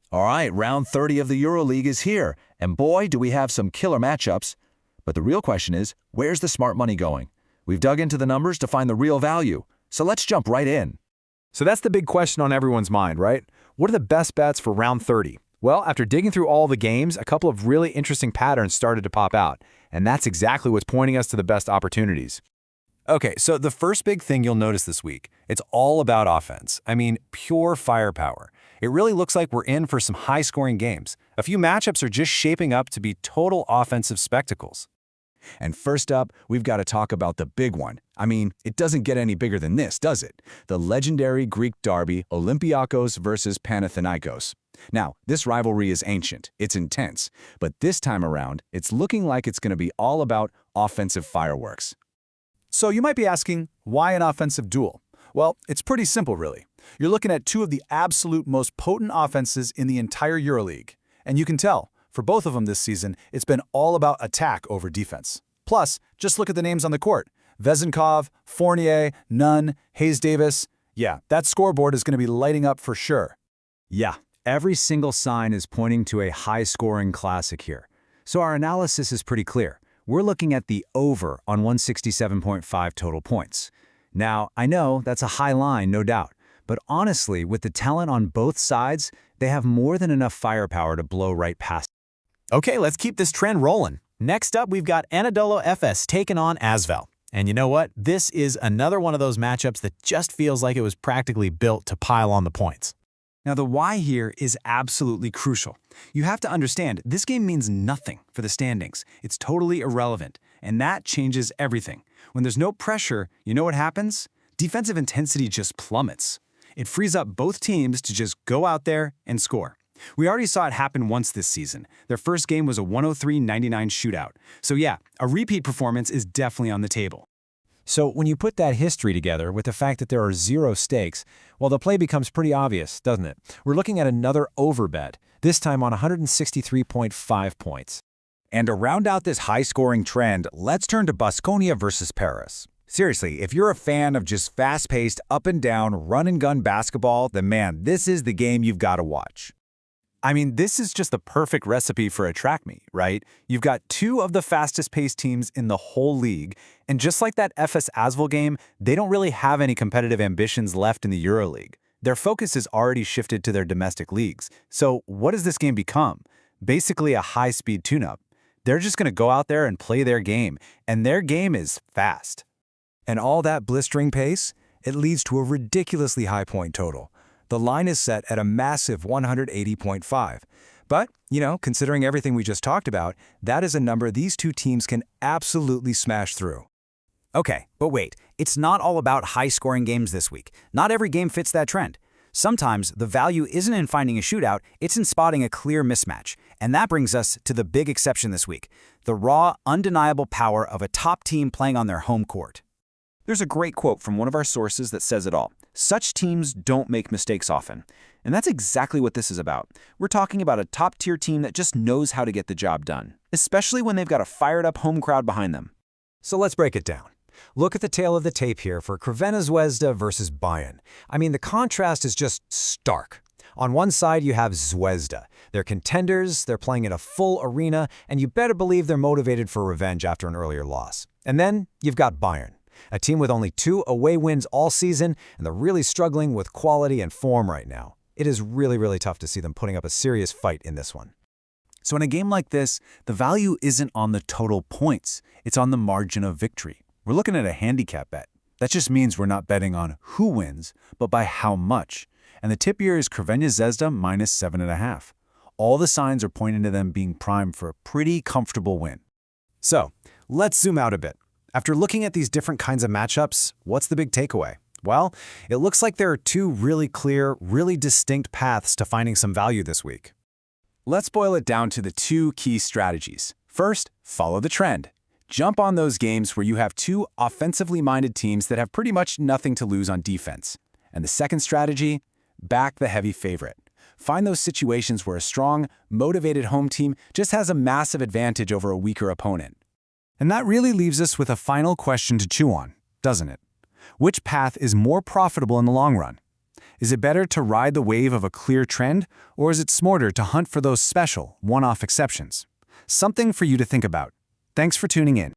All right, round 30 of the EuroLeague is here, and boy, do we have some killer matchups. But the real question is, where's the smart money going? We've dug into the numbers to find the real value, so let's jump right in. So that's the big question on everyone's mind, right? What are the best bets for round 30? Well, after digging through all the games, a couple of really interesting patterns started to pop out, and that's exactly what's pointing us to the best opportunities. Okay, so the first big thing you'll notice this week, it's all about offense. I mean, pure firepower. It really looks like we're in for some high-scoring games. A few matchups are just shaping up to be total offensive spectacles. And first up, we've got to talk about the big one. I mean, it doesn't get any bigger than this, does it? The legendary Greek derby, Olympiakos versus Panathinaikos. Now, this rivalry is ancient, it's intense, but this time around, it's looking like it's going to be all about offensive fireworks. So you might be asking, why an offensive duel? Well, it's pretty simple, really. You're looking at two of the absolute most potent offenses in the entire EuroLeague. And you can tell, for both of them this season, it's been all about attack over defense. Plus, just look at the names on the court. Vezenkov, Fournier, Nunn, Hayes Davis. Yeah, that scoreboard is going to be lighting up for sure. Yeah, every single sign is pointing to a high-scoring classic here. So our analysis is pretty clear. We're looking at the over on 167.5 total points. Now, I know that's a high line, no doubt. But honestly, with the talent on both sides, they have more than enough firepower to blow right past. Okay, let's keep this trend rolling. Next up, we've got Anadolu Efes taking on Asvel. And you know what? This is another one of those matchups that just feels like it was practically built to pile on the points. Now, the why here is absolutely crucial. You have to understand, this game means nothing for the standings. It's totally irrelevant, and that changes everything. When there's no pressure, you know what happens? Defensive intensity just plummets. It frees up both teams to just go out there and score. We already saw it happen once this season. Their first game was a 103-99 shootout. So yeah, a repeat performance is definitely on the table. So when you put that history together with the fact that there are 0 stakes, well, the play becomes pretty obvious, doesn't it? We're looking at another over bet, this time on 163.5 points. And to round out this high-scoring trend, let's turn to Baskonia versus Paris. Seriously, if you're a fan of just fast-paced, up-and-down, run-and-gun basketball, then man, this is the game you've got to watch. I mean, this is just the perfect recipe for a track meet, right? You've got two of the fastest-paced teams in the whole league, and just like that FS Asvel game, they don't really have any competitive ambitions left in the EuroLeague. Their focus is already shifted to their domestic leagues. So what does this game become? Basically a high-speed tune-up. They're just going to go out there and play their game, and their game is fast. And all that blistering pace, it leads to a ridiculously high point total. The line is set at a massive 180.5. But, you know, considering everything we just talked about, that is a number these two teams can absolutely smash through. Okay, but wait, it's not all about high-scoring games this week. Not every game fits that trend. Sometimes the value isn't in finding a shootout, it's in spotting a clear mismatch. And that brings us to the big exception this week, the raw, undeniable power of a top team playing on their home court. There's a great quote from one of our sources that says it all. Such teams don't make mistakes often. And that's exactly what this is about. We're talking about a top-tier team that just knows how to get the job done, especially when they've got a fired-up home crowd behind them. So let's break it down. Look at the tail of the tape here for Crvena Zvezda versus Bayern. I mean, the contrast is just stark. On one side, you have Zvezda. They're contenders, they're playing in a full arena, and you better believe they're motivated for revenge after an earlier loss. And then you've got Bayern, a team with only 2 away wins all season, and they're really struggling with quality and form right now. It is really, really tough to see them putting up a serious fight in this one. So in a game like this, the value isn't on the total points, it's on the margin of victory. We're looking at a handicap bet. That just means we're not betting on who wins, but by how much. And the tip here is Crvena Zvezda minus 7.5. All the signs are pointing to them being primed for a pretty comfortable win. So, let's zoom out a bit. After looking at these different kinds of matchups, what's the big takeaway? Well, it looks like there are 2 really clear, really distinct paths to finding some value this week. Let's boil it down to the 2 key strategies. First, follow the trend. Jump on those games where you have 2 offensively minded teams that have pretty much nothing to lose on defense. And the second strategy, back the heavy favorite. Find those situations where a strong, motivated home team just has a massive advantage over a weaker opponent. And that really leaves us with a final question to chew on, doesn't it? Which path is more profitable in the long run? Is it better to ride the wave of a clear trend, or is it smarter to hunt for those special, one-off exceptions? Something for you to think about. Thanks for tuning in.